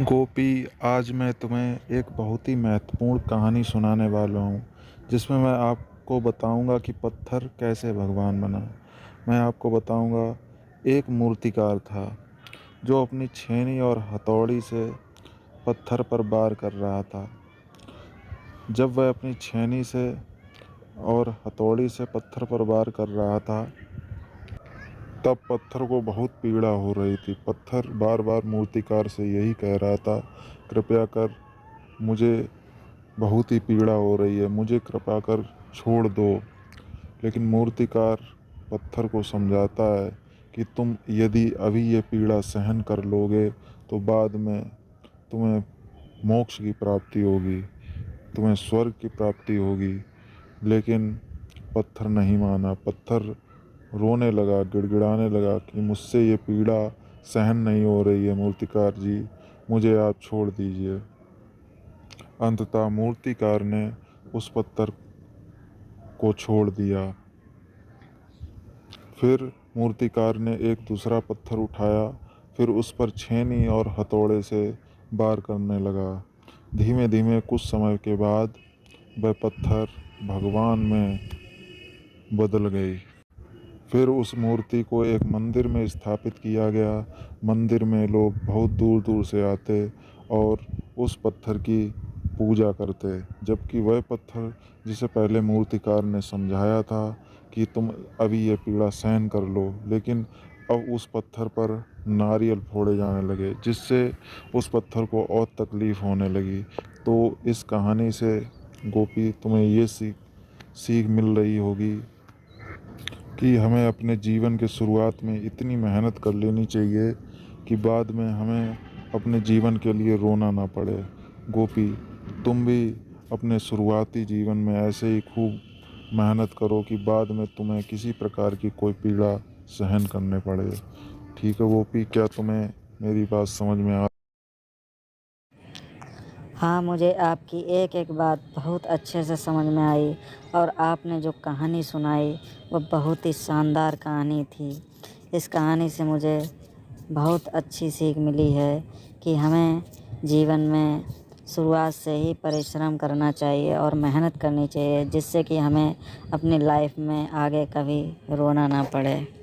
गोपी, आज मैं तुम्हें एक बहुत ही महत्वपूर्ण कहानी सुनाने वाला हूँ, जिसमें मैं आपको बताऊँगा कि पत्थर कैसे भगवान बना। मैं आपको बताऊँगा, एक मूर्तिकार था, जो अपनी छेनी और हथौड़ी से पत्थर पर वार कर रहा था। जब वह अपनी छेनी से और हथौड़ी से पत्थर पर वार कर रहा था, तब पत्थर को बहुत पीड़ा हो रही थी। पत्थर बार बार मूर्तिकार से यही कह रहा था, कृपया कर, मुझे बहुत ही पीड़ा हो रही है, मुझे कृपा कर छोड़ दो। लेकिन मूर्तिकार पत्थर को समझाता है कि तुम यदि अभी ये पीड़ा सहन कर लोगे तो बाद में तुम्हें मोक्ष की प्राप्ति होगी, तुम्हें स्वर्ग की प्राप्ति होगी। लेकिन पत्थर नहीं माना। पत्थर रोने लगा, गिड़गिड़ाने लगा कि मुझसे ये पीड़ा सहन नहीं हो रही है मूर्तिकार जी, मुझे आप छोड़ दीजिए। अंततः मूर्तिकार ने उस पत्थर को छोड़ दिया। फिर मूर्तिकार ने एक दूसरा पत्थर उठाया, फिर उस पर छेनी और हथौड़े से वार करने लगा। धीमे धीमे कुछ समय के बाद वह पत्थर भगवान में बदल गई। फिर उस मूर्ति को एक मंदिर में स्थापित किया गया। मंदिर में लोग बहुत दूर दूर से आते और उस पत्थर की पूजा करते, जबकि वह पत्थर जिसे पहले मूर्तिकार ने समझाया था कि तुम अभी ये पीड़ा सहन कर लो, लेकिन अब उस पत्थर पर नारियल फोड़े जाने लगे, जिससे उस पत्थर को और तकलीफ़ होने लगी। तो इस कहानी से गोपी, तुम्हें ये सीख मिल रही होगी कि हमें अपने जीवन के शुरुआत में इतनी मेहनत कर लेनी चाहिए कि बाद में हमें अपने जीवन के लिए रोना ना पड़े। गोपी, तुम भी अपने शुरुआती जीवन में ऐसे ही खूब मेहनत करो कि बाद में तुम्हें किसी प्रकार की कोई पीड़ा सहन करने पड़े। ठीक है गोपी, क्या तुम्हें मेरी बात समझ में आ? हाँ, मुझे आपकी एक एक बात बहुत अच्छे से समझ में आई और आपने जो कहानी सुनाई वो बहुत ही शानदार कहानी थी। इस कहानी से मुझे बहुत अच्छी सीख मिली है कि हमें जीवन में शुरुआत से ही परिश्रम करना चाहिए और मेहनत करनी चाहिए, जिससे कि हमें अपनी लाइफ में आगे कभी रोना ना पड़े।